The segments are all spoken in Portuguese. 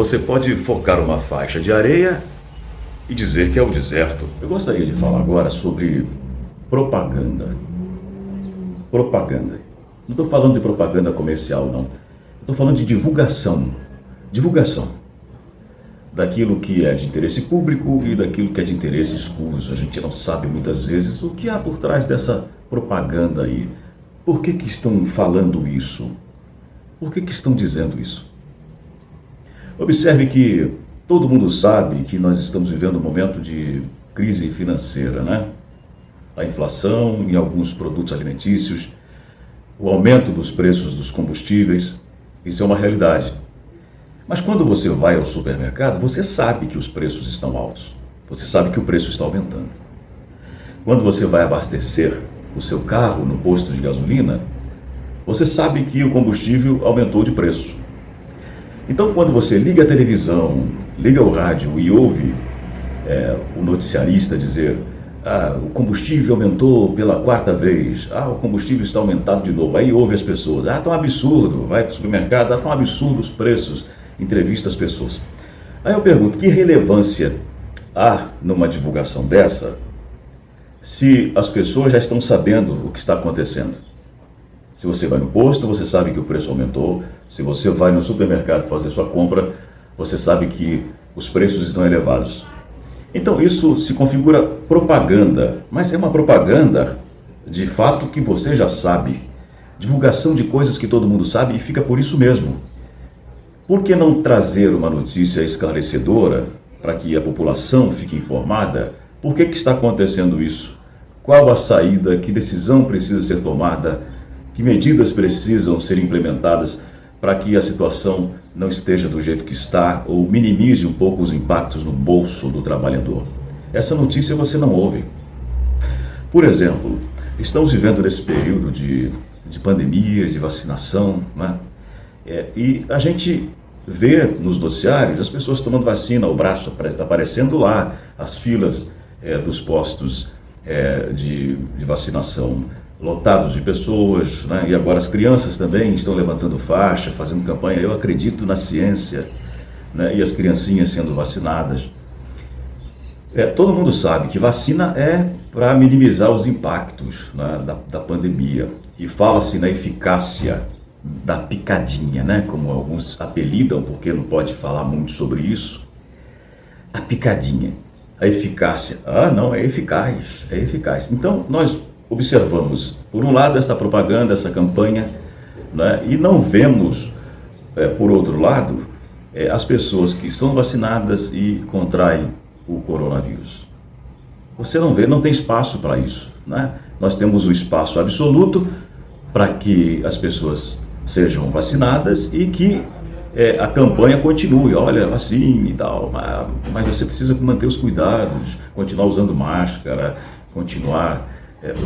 você pode focar uma faixa de areia e dizer que é o deserto. Eu gostaria de falar agora sobre propaganda. Propaganda. Não estou falando de propaganda comercial, não. Estou falando de divulgação. Divulgação daquilo que é de interesse público e daquilo que é de interesse escuso. A gente não sabe muitas vezes o que há por trás dessa propaganda aí. Por que estão falando isso? Por que estão dizendo isso? Observe que todo mundo sabe que nós estamos vivendo um momento de crise financeira, né? A inflação em alguns produtos alimentícios, o aumento dos preços dos combustíveis, isso é uma realidade. Mas quando você vai ao supermercado, você sabe que os preços estão altos. Você sabe que o preço está aumentando. Quando você vai abastecer o seu carro no posto de gasolina, você sabe que o combustível aumentou de preço. Então, quando você liga a televisão, liga o rádio e ouve o noticiarista dizer: o combustível aumentou pela 4ª vez, o combustível está aumentado de novo, aí ouve as pessoas: tá um absurdo, vai para o supermercado, tá um absurdo os preços, entrevista as pessoas. Aí eu pergunto, que relevância há numa divulgação dessa, se as pessoas já estão sabendo o que está acontecendo? Se você vai no posto, você sabe que o preço aumentou. Se você vai no supermercado fazer sua compra, você sabe que os preços estão elevados. Então isso se configura propaganda, mas é uma propaganda de fato que você já sabe. Divulgação de coisas que todo mundo sabe e fica por isso mesmo. Por que não trazer uma notícia esclarecedora para que a população fique informada? Por que está acontecendo isso? Qual a saída? Que decisão precisa ser tomada? Que medidas precisam ser implementadas para que a situação não esteja do jeito que está ou minimize um pouco os impactos no bolso do trabalhador? Essa notícia você não ouve. Por exemplo, estamos vivendo nesse período de pandemia, de vacinação, né? E a gente vê nos noticiários as pessoas tomando vacina, o braço aparecendo lá, as filas dos postos de vacinação lotados de pessoas, né? E agora as crianças também estão levantando faixa, fazendo campanha. Eu acredito na ciência, né? E as criancinhas sendo vacinadas. Todo mundo sabe que vacina é para minimizar os impactos, né, da pandemia. E fala-se na eficácia da picadinha, né? Como alguns apelidam, porque não pode falar muito sobre isso. A picadinha, a eficácia. Não, é eficaz, é eficaz. Então, nós observamos, por um lado, essa propaganda, essa campanha, né, e não vemos, por outro lado, as pessoas que são vacinadas e contraem o coronavírus. Você não vê, não tem espaço para isso, né? Nós temos o espaço absoluto para que as pessoas sejam vacinadas e que a campanha continue. Olha, vacine e tal, mas você precisa manter os cuidados, continuar usando máscara, continuar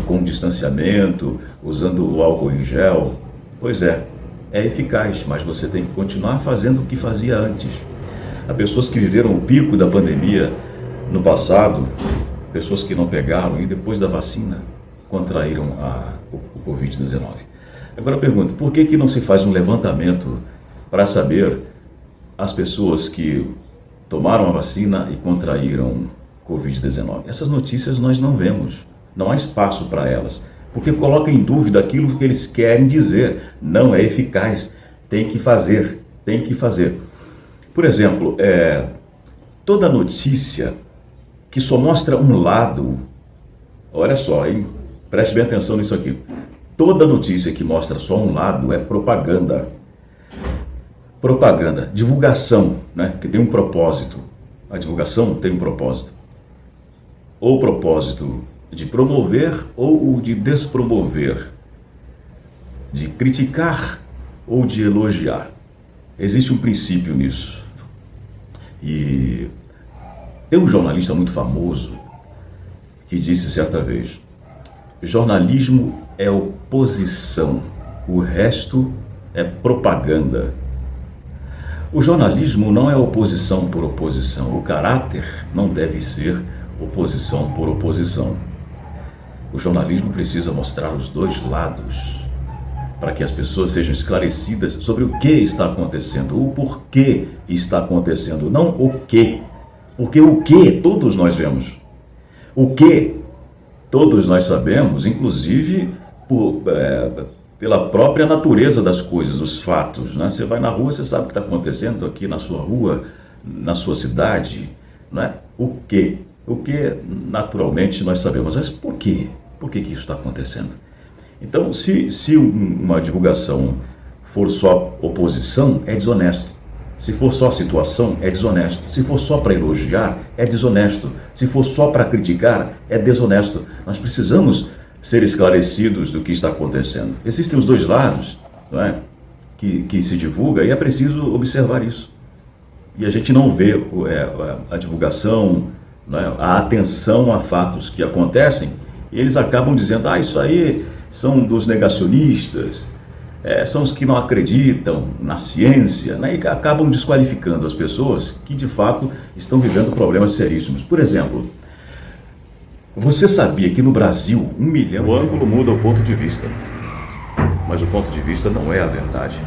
com distanciamento, usando o álcool em gel. Pois é eficaz, mas você tem que continuar fazendo o que fazia antes. Há pessoas que viveram o pico da pandemia no passado, pessoas que não pegaram e depois da vacina contraíram o Covid-19. Agora eu pergunto, por que não se faz um levantamento para saber as pessoas que tomaram a vacina e contraíram Covid-19? Essas notícias nós não vemos. Não há espaço para elas, porque coloca em dúvida aquilo que eles querem dizer. Não é eficaz, tem que fazer, tem que fazer. Por exemplo, toda notícia que só mostra um lado, olha só, hein? Preste bem atenção nisso aqui. Toda notícia que mostra só um lado é propaganda. Propaganda, divulgação, né? Que tem um propósito. A divulgação tem um propósito. Ou propósito de promover ou de despromover, de criticar ou de elogiar. Existe um princípio nisso. E tem um jornalista muito famoso que disse certa vez: jornalismo é oposição, o resto é propaganda. O jornalismo não é oposição por oposição, o caráter não deve ser oposição por oposição. O jornalismo precisa mostrar os dois lados. para que as pessoas sejam esclarecidas sobre o que está acontecendo, o porquê está acontecendo, não o que. Porque o que todos nós vemos. O que todos nós sabemos, inclusive pela própria natureza das coisas, os fatos, né? Você vai na rua, você sabe o que está acontecendo aqui na sua rua, na sua cidade, né? O que naturalmente nós sabemos, mas por quê? Por que isso está acontecendo? Então, se uma divulgação for só oposição, é desonesto. Se for só situação, é desonesto. Se for só para elogiar, é desonesto. Se for só para criticar, é desonesto. Nós precisamos ser esclarecidos do que está acontecendo. Existem os dois lados, não é? que se divulga, e é preciso observar isso. E a gente não vê a divulgação, né, a atenção a fatos que acontecem, e eles acabam dizendo, isso aí são dos negacionistas, são os que não acreditam na ciência, né, e acabam desqualificando as pessoas que de fato estão vivendo problemas seríssimos. Por exemplo, você sabia que no Brasil 1 milhão... O ângulo muda o ponto de vista, mas o ponto de vista não é a verdade.